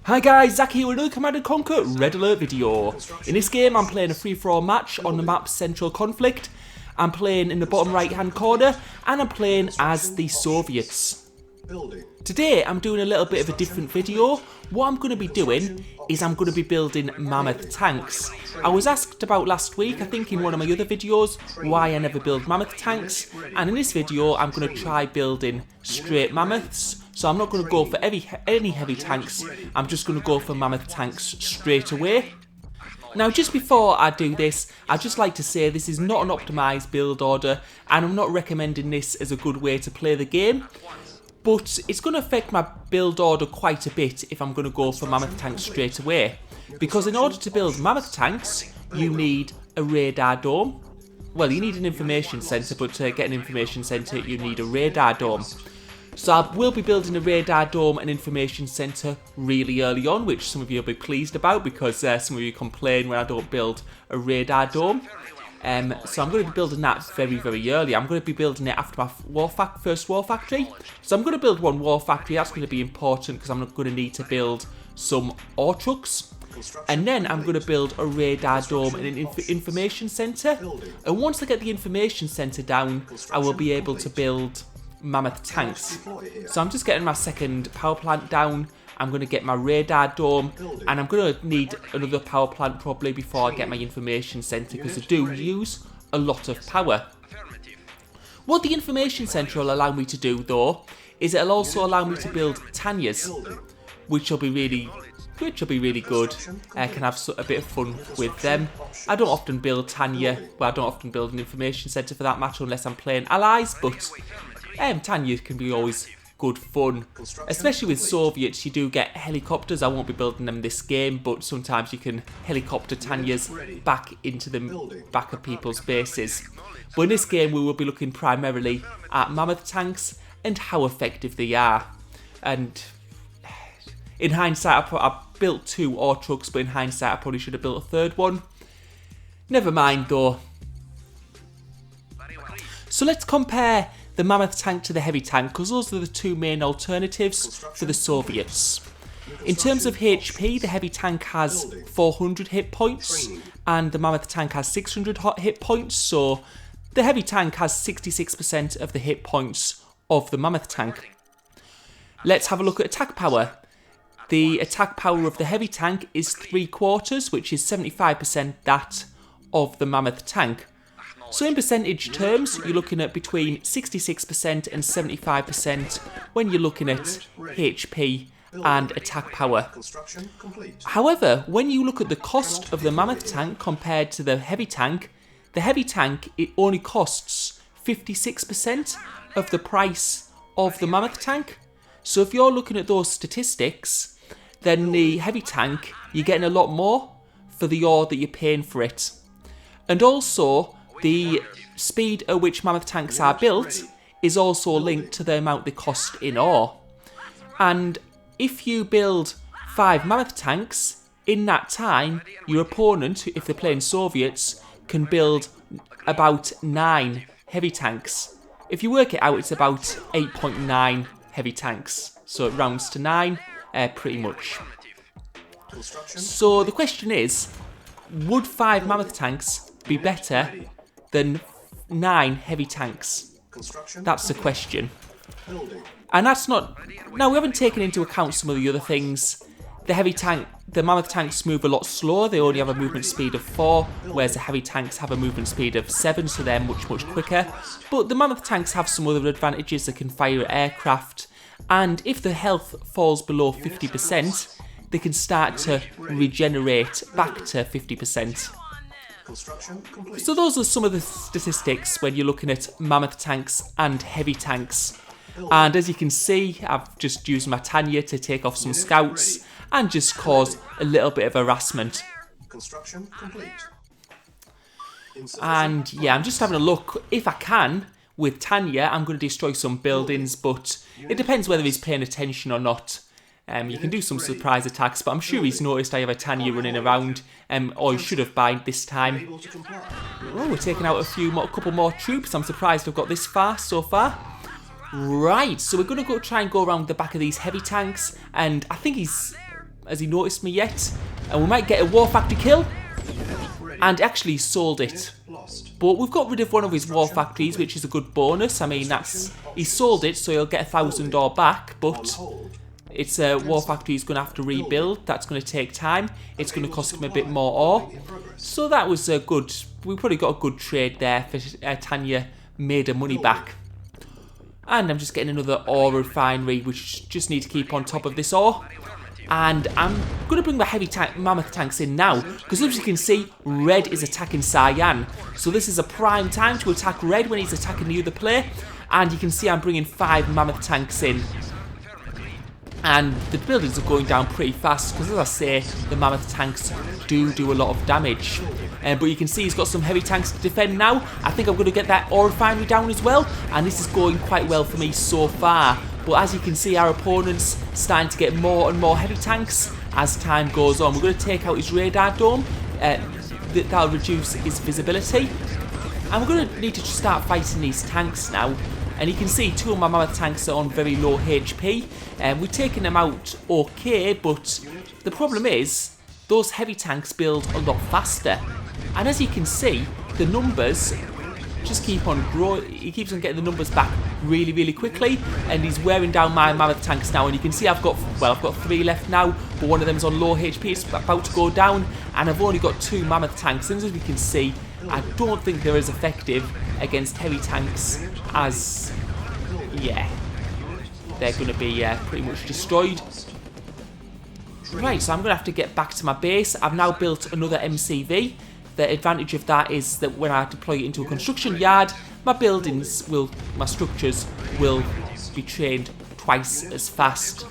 Hi guys, Zach here with another Command & Conquer Red Alert video. In this game I'm playing a free-for-all match on the map Central Conflict. I'm playing in the bottom right hand corner and I'm playing as the Soviets. Today I'm doing a little bit of a different video. What I'm going to be doing is I'm going to be building Mammoth tanks. I was asked about last week, I think in one of my other videos, why I never build Mammoth tanks, and in this video I'm going to try building straight Mammoths. So I'm not going to go for any heavy tanks, I'm just going to go for Mammoth tanks straight away. Now just before I do this, I'd just like to say this is not an optimised build order and I'm not recommending this as a good way to play the game. But it's going to affect my build order quite a bit if I'm going to go for Mammoth tanks straight away. Because in order to build Mammoth tanks, you need a radar dome. Well, you need an information centre, but to get an information centre, you need a radar dome. So I will be building a radar dome and information centre really early on, which some of you will be pleased about because some of you complain when I don't build a radar dome. So I'm going to be building that very, very early. I'm going to be building it after my first war factory. So I'm going to build one war factory. That's going to be important because I'm going to need to build some ore trucks. And then I'm going to build a radar dome and an information centre. And once I get the information centre down, I will be able to build Mammoth tanks. So I'm just getting my second power plant down. I'm going to get my radar dome and I'm going to need another power plant probably before I get my information centre because I do use a lot of power. What the information centre will allow me to do though is it'll also allow me to build Tanyas, which will be really good. I can have a bit of fun with them. I don't often build Tanya, well I don't often build an information centre for that matter unless I'm playing allies, but Tanya can be always good fun. Especially with Soviets, you do get helicopters. I won't be building them this game, but sometimes you can helicopter Tanyas back into the back of people's bases. But in this game, we will be looking primarily at Mammoth tanks and how effective they are. And in hindsight, I built 2 ore trucks, but in hindsight, I probably should have built a third one. Never mind though. So let's compare the Mammoth tank to the heavy tank because those are the 2 main alternatives for the Soviets. In terms of HP, the heavy tank has 400 hit points and the Mammoth tank has 600 hit points, so the heavy tank has 66% of the hit points of the Mammoth tank. Let's have a look at attack power. The attack power of the heavy tank is 3/4, which is 75% that of the Mammoth tank. So in percentage terms, you're looking at between 66% and 75% when you're looking at HP and attack power. However, when you look at the cost of the Mammoth tank compared to the heavy tank, it only costs 56% of the price of the Mammoth tank. So if you're looking at those statistics, then the heavy tank, you're getting a lot more for the ore that you're paying for it. And also, the speed at which Mammoth tanks are built is also linked to the amount they cost in ore. And if you build 5 Mammoth tanks, in that time, your opponent, if they're playing Soviets, can build about 9 heavy tanks. If you work it out, it's about 8.9 heavy tanks. So it rounds to 9, pretty much. So the question is, would 5 Mammoth tanks be better than 9 heavy tanks? That's the question. And that's not... Now, we haven't taken into account some of the other things. The Mammoth tanks move a lot slower. They only have a movement speed of 4, whereas the heavy tanks have a movement speed of 7, so they're much, much quicker. But the Mammoth tanks have some other advantages. They can fire aircraft, and if the health falls below 50%, they can start to regenerate back to 50%. So those are some of the statistics when you're looking at Mammoth tanks and heavy tanks. And as you can see, I've just used my Tanya to take off some scouts and just cause a little bit of harassment. And yeah, I'm just having a look. If I can, with Tanya, I'm going to destroy some buildings, but it depends whether he's paying attention or not. You can do some surprise attacks, but I'm sure he's noticed I have a Tanya running around, or he should have by this time. Oh, we're taking out a couple more troops. I'm surprised I've got this far so far. Right, so we're going to try and go around the back of these heavy tanks, and I think he's has he noticed me yet? And we might get a war factory kill. And actually sold it. But we've got rid of one of his war factories, which is a good bonus. I mean, he sold it, so he'll get 1,000 ore back. But it's a war factory he's going to have to rebuild. That's going to take time. It's going to cost him a bit more ore. So that was a good... We probably got a good trade there for Tanya made her money back. And I'm just getting another ore refinery, which just need to keep on top of this ore. And I'm going to bring my heavy mammoth tanks in now, because as you can see, Red is attacking Cyan. So this is a prime time to attack Red when he's attacking the other player. And you can see I'm bringing 5 mammoth tanks in. And the buildings are going down pretty fast, because as I say, the mammoth tanks do a lot of damage. But you can see he's got some heavy tanks to defend now. I think I'm going to get that ore refinery down as well. And this is going quite well for me so far. But as you can see, our opponent's starting to get more and more heavy tanks as time goes on. We're going to take out his radar dome. That'll reduce his visibility. And we're going to need to start fighting these tanks now. And you can see 2 of my mammoth tanks are on very low HP. We're taking them out okay, but the problem is those heavy tanks build a lot faster. And as you can see, the numbers just keep on growing. He keeps on getting the numbers back really quickly, and he's wearing down my mammoth tanks now. And you can see I've got 3 left now, but one of them's on low HP. It's about to go down, and I've only got 2 mammoth tanks. And as we can see, I don't think they're as effective against heavy tanks as, yeah, they're going to be pretty much destroyed. Right, so I'm going to have to get back to my base. I've now built another MCV. The advantage of that is that when I deploy it into a construction yard, my structures will be trained twice as fast.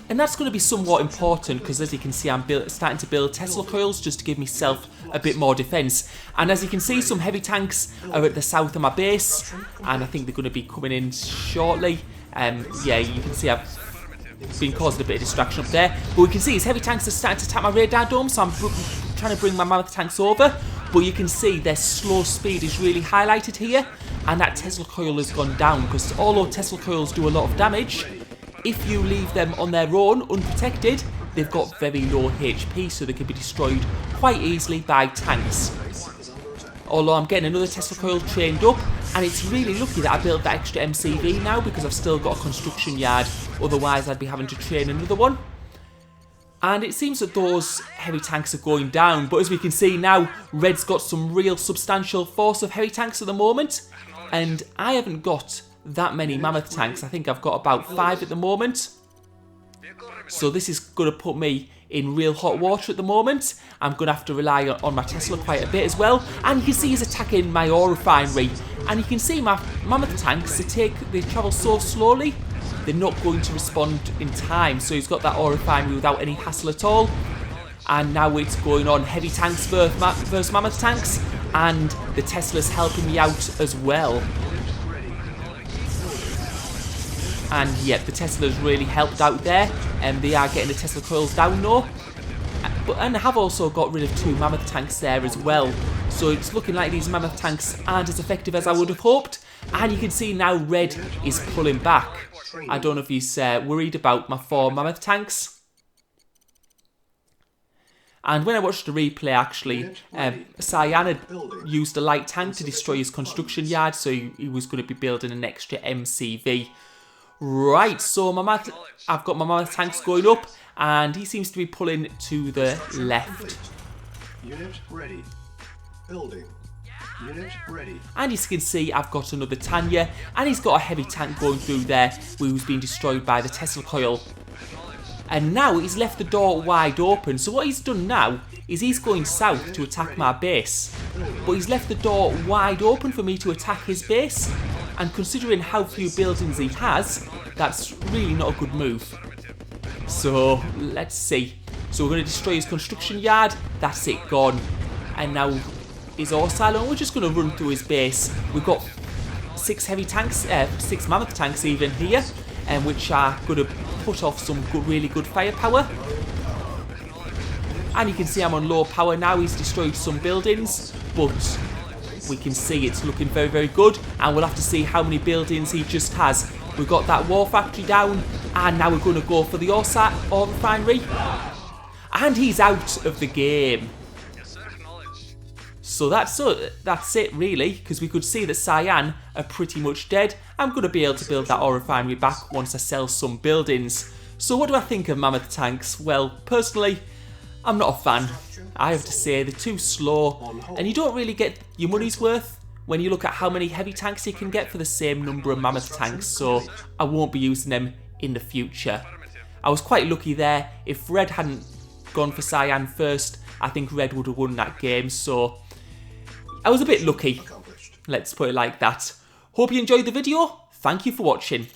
And that's going to be somewhat important because, as you can see, I'm starting to build Tesla coils just to give myself a bit more defence. And as you can see, some heavy tanks are at the south of my base, and I think they're going to be coming in shortly. Yeah, you can see I've been causing a bit of distraction up there. But we can see his heavy tanks are starting to tap my radar dome, so I'm trying to bring my mammoth tanks over. But you can see their slow speed is really highlighted here, and that Tesla coil has gone down because although Tesla coils do a lot of damage, if you leave them on their own, unprotected, they've got very low HP, so they can be destroyed quite easily by tanks. Although I'm getting another Tesla coil trained up, and it's really lucky that I built that extra MCV now because I've still got a construction yard, otherwise I'd be having to train another one. And it seems that those heavy tanks are going down, but as we can see now, Red's got some real substantial force of heavy tanks at the moment, and I haven't got that many mammoth tanks. I think I've got about 5 at the moment. So this is going to put me in real hot water at the moment. I'm going to have to rely on my Tesla quite a bit as well. And you can see he's attacking my ore refinery. And you can see my mammoth tanks, they travel so slowly, they're not going to respond in time. So he's got that ore refinery without any hassle at all. And now it's going on heavy tanks versus mammoth tanks. And the Tesla's helping me out as well. And yeah, the Tesla's really helped out there, and they are getting the Tesla coils down now. And I have also got rid of 2 mammoth tanks there as well. So it's looking like these mammoth tanks aren't as effective as I would have hoped. And you can see now Red is pulling back. I don't know if he's worried about my 4 mammoth tanks. And when I watched the replay, actually, Cyan had used a light tank to destroy his construction yard, so he was going to be building an extra MCV. Right, so I've got my mammoth tanks going up, and he seems to be pulling to the left. Unit ready. Building. Unit ready. And as you can see, I've got another Tanya, and he's got a heavy tank going through there, who's been destroyed by the Tesla coil. And now he's left the door wide open, so what he's done now is he's going south to attack my base. But he's left the door wide open for me to attack his base. And considering how few buildings he has, that's really not a good move. So, let's see. So we're going to destroy his construction yard. That's it, gone. And now his ore silo, and we're just going to run through his base. We've got 6 heavy tanks, 6 mammoth tanks even here, which are going to put off some really good firepower. And you can see I'm on low power now. He's destroyed some buildings, but we can see it's looking very good, and we'll have to see how many buildings he just has. We've got that war factory down, and now we're going to go for the ore refinery. And he's out of the game. So that's it really, because we could see that Cyan are pretty much dead. I'm going to be able to build that ore refinery back once I sell some buildings. So what do I think of Mammoth tanks? Well, personally, I'm not a fan. I have to say they're too slow, and you don't really get your money's worth when you look at how many heavy tanks you can get for the same number of Mammoth tanks, so I won't be using them in the future. I was quite lucky there. If Red hadn't gone for Cyan first, I think Red would have won that game, so I was a bit lucky. Let's put it like that. Hope you enjoyed the video. Thank you for watching.